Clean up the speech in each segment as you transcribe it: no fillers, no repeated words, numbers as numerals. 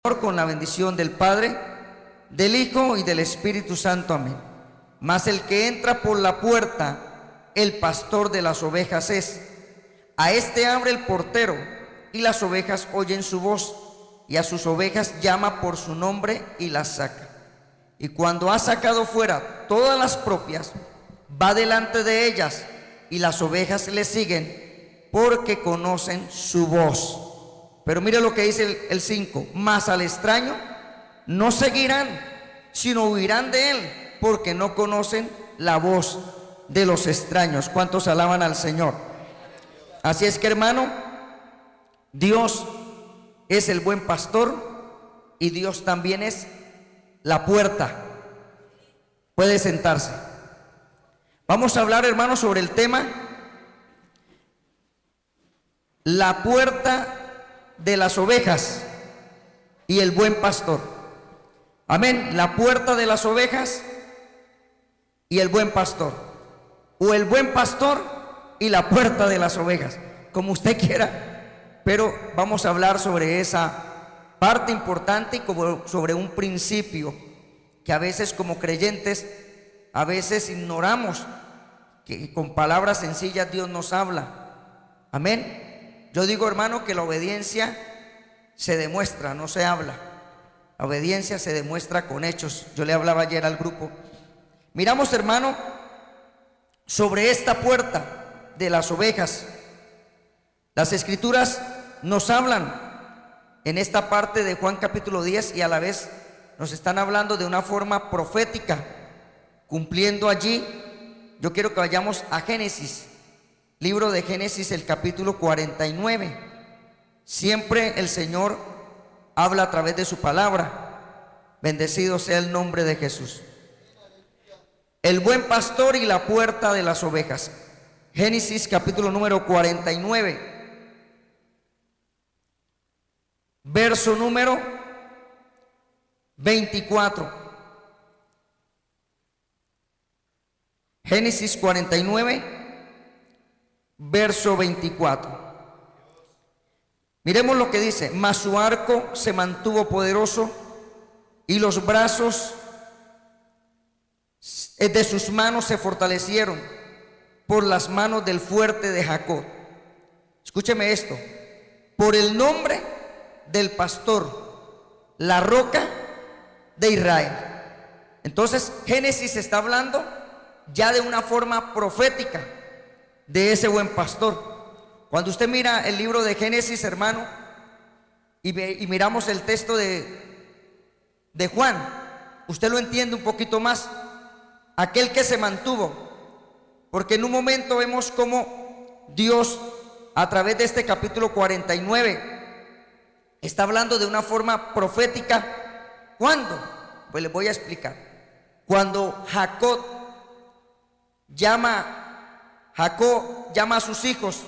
Con la bendición del Padre, del Hijo y del Espíritu Santo. Amén. Mas el que entra por la puerta, el pastor de las ovejas es. A este abre el portero, y las ovejas oyen su voz, y a sus ovejas llama por su nombre y las saca. Y cuando ha sacado fuera todas las propias, va delante de ellas, y las ovejas le siguen, porque conocen su voz. Pero mire lo que dice el 5: mas al extraño no seguirán, sino huirán de él, porque no conocen la voz de los extraños. ¿Cuántos alaban al Señor? Así es que, hermano, Dios es el buen pastor y Dios también es la puerta. Puede sentarse. Vamos a hablar, hermano, sobre el tema la puerta de las ovejas y el buen pastor. Amén. La puerta de las ovejas y el buen pastor, o el buen pastor y la puerta de las ovejas, como usted quiera, pero vamos a hablar sobre esa parte importante y como sobre un principio que a veces como creyentes a veces ignoramos, que con palabras sencillas Dios nos habla. Amén. Yo digo, hermano, que la obediencia se demuestra, no se habla. La obediencia se demuestra con hechos. Yo le hablaba ayer al grupo. Miramos, hermano, sobre esta puerta de las ovejas. Las escrituras nos hablan en esta parte de Juan capítulo 10 y a la vez nos están hablando de una forma profética, cumpliendo allí. Yo quiero que vayamos a Génesis. Libro de Génesis, el capítulo 49. Siempre el Señor habla a través de su palabra. Bendecido sea el nombre de Jesús. El buen pastor y la puerta de las ovejas. Génesis capítulo número 49. Verso número 24. Génesis 49. Verso 24. Miremos lo que dice: mas su arco se mantuvo poderoso y los brazos de sus manos se fortalecieron por las manos del fuerte de Jacob. Escúcheme esto: por el nombre del pastor, la roca de Israel. Entonces Génesis está hablando ya de una forma profética de ese buen pastor. Cuando usted mira el libro de Génesis, hermano, y miramos el texto de Juan, usted lo entiende un poquito más. Aquel que se mantuvo, porque en un momento vemos cómo Dios, a través de este capítulo 49, está hablando de una forma profética. ¿Cuándo? Pues les voy a explicar. Cuando Jacob llama a sus hijos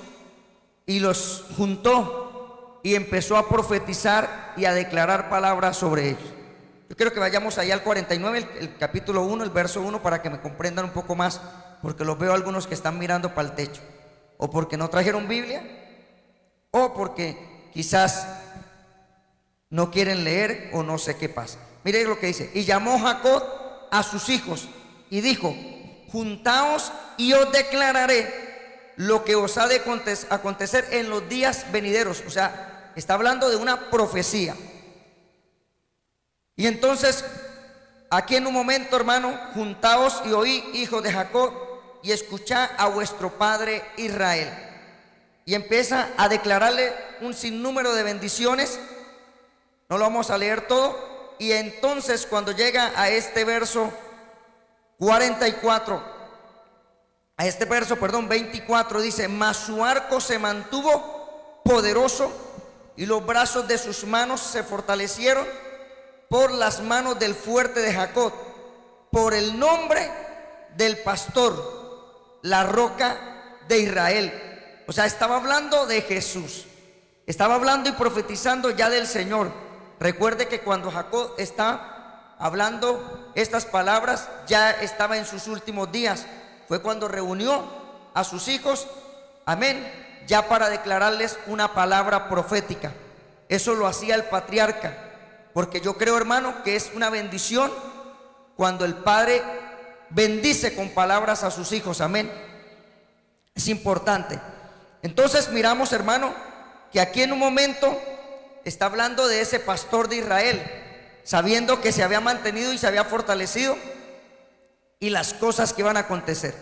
y los juntó y empezó a profetizar y a declarar palabras sobre ellos. Yo quiero que vayamos allá al 49, el capítulo 1, el verso 1, para que me comprendan un poco más, porque los veo algunos que están mirando para el techo, o porque no trajeron Biblia, o porque quizás no quieren leer, o no sé qué pasa. Mire lo que dice: y llamó Jacob a sus hijos y dijo: juntaos y os declararé lo que os ha de acontecer en los días venideros. O sea, está hablando de una profecía. Y entonces, aquí en un momento, hermano, juntaos y oí, hijos de Jacob, y escuchad a vuestro padre Israel. Y empieza a declararle un sinnúmero de bendiciones. No lo vamos a leer todo. Y entonces, cuando llega a este verso 24, dice: mas su arco se mantuvo poderoso y los brazos de sus manos se fortalecieron por las manos del fuerte de Jacob, por el nombre del pastor, la roca de Israel. O sea, estaba hablando de Jesús, estaba hablando y profetizando ya del Señor. Recuerde que cuando Jacob está hablando estas palabras, ya estaba en sus últimos días. Fue cuando reunió a sus hijos, amén, ya para declararles una palabra profética. Eso lo hacía el patriarca. porque yo creo, hermano, que es una bendición cuando el Padre bendice con palabras a sus hijos. Amén. Es importante. Entonces miramos, hermano, que aquí en un momento está hablando de ese pastor de Israel, sabiendo que se había mantenido y se había fortalecido y las cosas que iban a acontecer.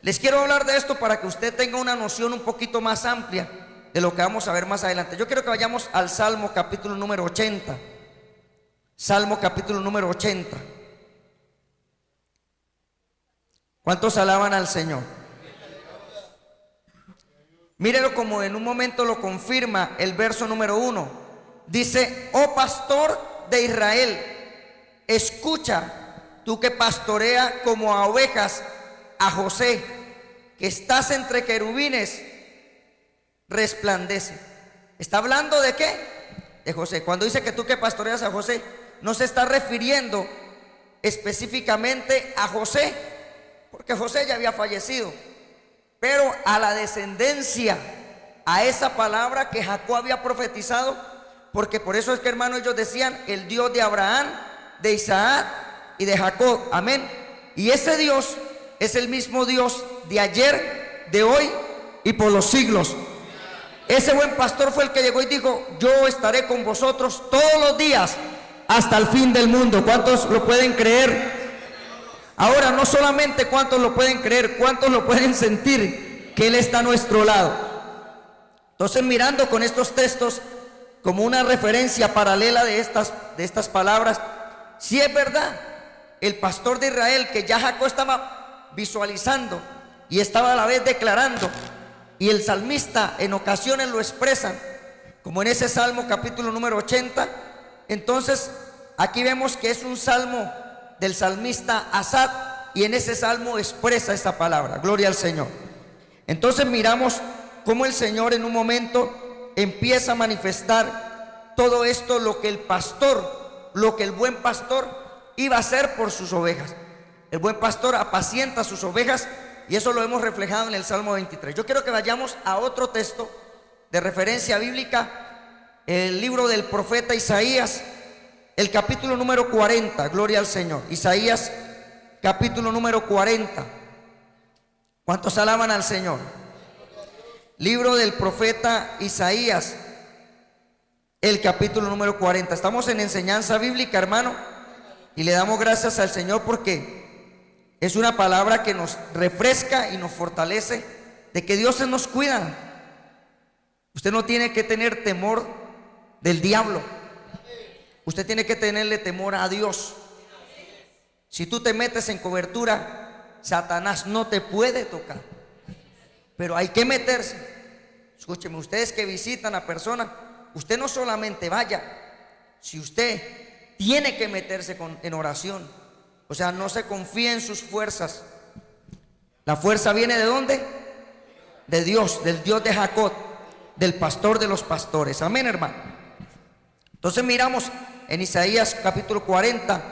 Les quiero hablar de esto para que usted tenga una noción un poquito más amplia de lo que vamos a ver más adelante. Yo quiero que vayamos al Salmo capítulo número 80. Salmo capítulo número 80. ¿Cuántos alaban al Señor? Mírelo como en un momento lo confirma el verso número 1. Dice: oh pastor de Israel, escucha, tú que pastorea como a ovejas a José, que estás entre querubines, resplandece. ¿Está hablando de qué? De José. Cuando dice que tú que pastoreas a José, no se está refiriendo específicamente a José, porque José ya había fallecido, pero a la descendencia, a esa palabra que Jacob había profetizado, porque por eso es que, hermano, ellos decían el Dios de Abraham, de Isaac y de Jacob. Amén. Y ese Dios es el mismo Dios de ayer, de hoy y por los siglos. Ese buen pastor fue el que llegó y dijo: yo estaré con vosotros todos los días hasta el fin del mundo. ¿Cuántos lo pueden creer? Ahora, no solamente cuántos lo pueden creer, cuántos lo pueden sentir que Él está a nuestro lado. Entonces, mirando con estos textos como una referencia paralela de estas palabras, si es verdad, el pastor de Israel, que ya Jacob estaba visualizando y estaba a la vez declarando, y el salmista en ocasiones lo expresan, como en ese Salmo capítulo número 80. Entonces aquí vemos que es un salmo del salmista Asaf, y en ese salmo expresa esta palabra. Gloria al Señor. Entonces miramos cómo el Señor en un momento empieza a manifestar todo esto, lo que el pastor, lo que el buen pastor iba a hacer por sus ovejas. El buen pastor apacienta sus ovejas, y eso lo hemos reflejado en el Salmo 23. Yo quiero que vayamos a otro texto de referencia bíblica, el libro del profeta Isaías, el capítulo número 40. Gloria al Señor. Isaías capítulo número 40. ¿Cuántos alaban al Señor? Libro del profeta Isaías, el capítulo número 40. Estamos en enseñanza bíblica, hermano, y le damos gracias al Señor porque es una palabra que nos refresca y nos fortalece de que Dios se nos cuida. Usted no tiene que tener temor del diablo. Usted tiene que tenerle temor a Dios. Si tú te metes en cobertura, Satanás no te puede tocar. Pero hay que meterse. Escúcheme, ustedes que visitan a personas, usted no solamente vaya, si usted tiene que meterse en oración. O sea, no se confíe en sus fuerzas. La fuerza viene ¿de dónde? De Dios, del Dios de Jacob, del pastor de los pastores. Amén, hermano. Entonces miramos en Isaías capítulo 40,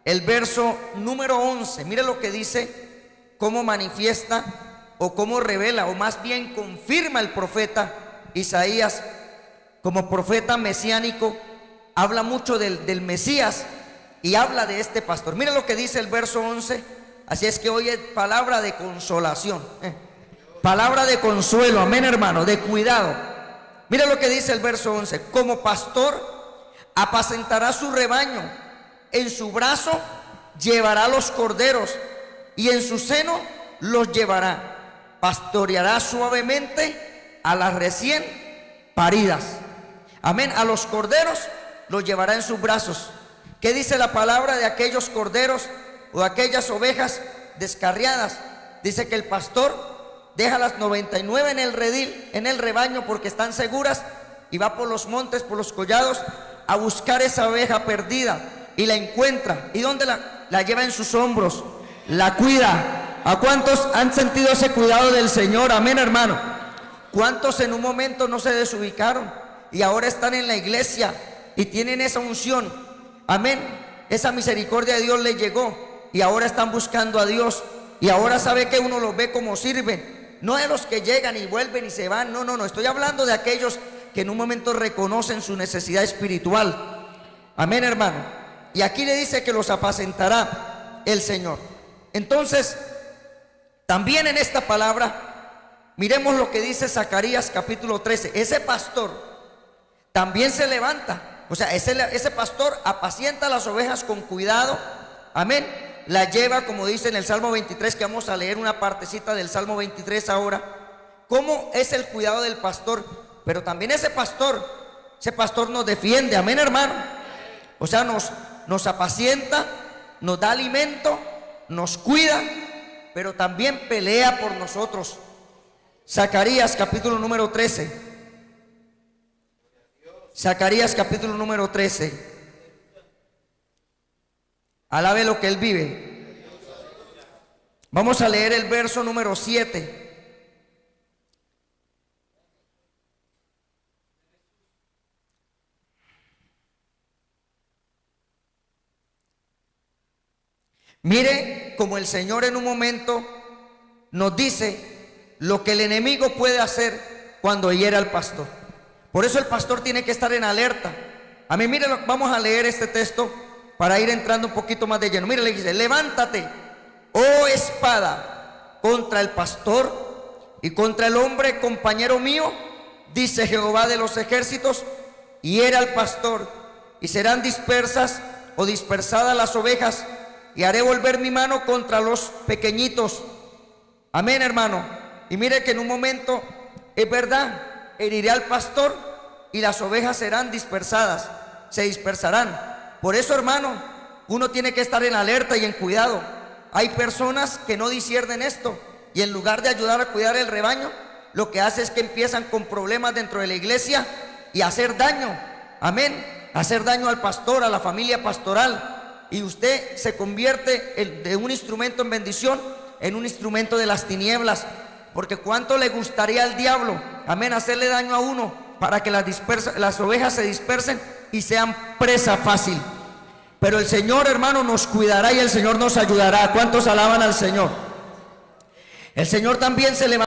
el verso número 11. Mire lo que dice, cómo manifiesta o cómo revela, o más bien confirma el profeta Isaías como profeta mesiánico. Habla mucho del Mesías y habla de este pastor. Mire lo que dice el verso 11. Así es que hoy es palabra de consolación, palabra de consuelo. Amén, hermano, de cuidado. Mire lo que dice el verso 11. Como pastor apacentará su rebaño, en su brazo llevará los corderos y en su seno los llevará. Pastoreará suavemente a las recién paridas. Amén. A los corderos los llevará en sus brazos. ¿Qué dice la palabra de aquellos corderos o de aquellas ovejas descarriadas? Dice que el pastor deja las 99 en el redil, en el rebaño, porque están seguras, y va por los montes, por los collados, a buscar esa oveja perdida, y la encuentra. ¿Y dónde la lleva? En sus hombros, la cuida. ¿A cuántos han sentido ese cuidado del Señor? Amén, hermano. ¿Cuántos en un momento no se desubicaron y ahora están en la iglesia y tienen esa unción? Amén. Esa misericordia de Dios les llegó y ahora están buscando a Dios, y ahora sabe que uno los ve como sirven. No de los que llegan y vuelven y se van. No, estoy hablando de aquellos que en un momento reconocen su necesidad espiritual. Amén, hermano. Y aquí le dice que los apacentará el Señor. Entonces, también en esta palabra, miremos lo que dice Zacarías capítulo 13. Ese pastor también se levanta. O sea, ese pastor apacienta las ovejas con cuidado. Amén. La lleva, como dice en el Salmo 23, que vamos a leer una partecita del Salmo 23 ahora. ¿Cómo es el cuidado del pastor? Pero también ese pastor nos defiende. Amén, hermano. O sea, nos apacienta, nos da alimento, nos cuida, pero también pelea por nosotros. Zacarías capítulo número 13. Zacarías capítulo número 13. Alabe lo que él vive. Vamos a leer el verso número 7. Mire como el Señor en un momento nos dice lo que el enemigo puede hacer cuando hiera al pastor. Por eso el pastor tiene que estar en alerta. A mí, mire, vamos a leer este texto para ir entrando un poquito más de lleno. Mire, le dice: levántate, oh espada, contra el pastor y contra el hombre compañero mío, dice Jehová de los ejércitos, y hiera al pastor, y serán dispersas o dispersadas las ovejas, y haré volver mi mano contra los pequeñitos. Amén, hermano. Y mire que en un momento, es verdad, heriré al pastor y las ovejas serán dispersadas, se dispersarán. Por eso, hermano, uno tiene que estar en alerta y en cuidado. Hay personas que no disciernen esto, y en lugar de ayudar a cuidar el rebaño, lo que hace es que empiezan con problemas dentro de la iglesia y a hacer daño. Amén. Hacer daño al pastor, a la familia pastoral. Y usted se convierte de un instrumento en bendición en un instrumento de las tinieblas. Porque cuánto le gustaría al diablo, amén, hacerle daño a uno para que las ovejas se dispersen y sean presa fácil. Pero el Señor, hermano, nos cuidará y el Señor nos ayudará. ¿Cuántos alaban al Señor? El Señor también se levanta.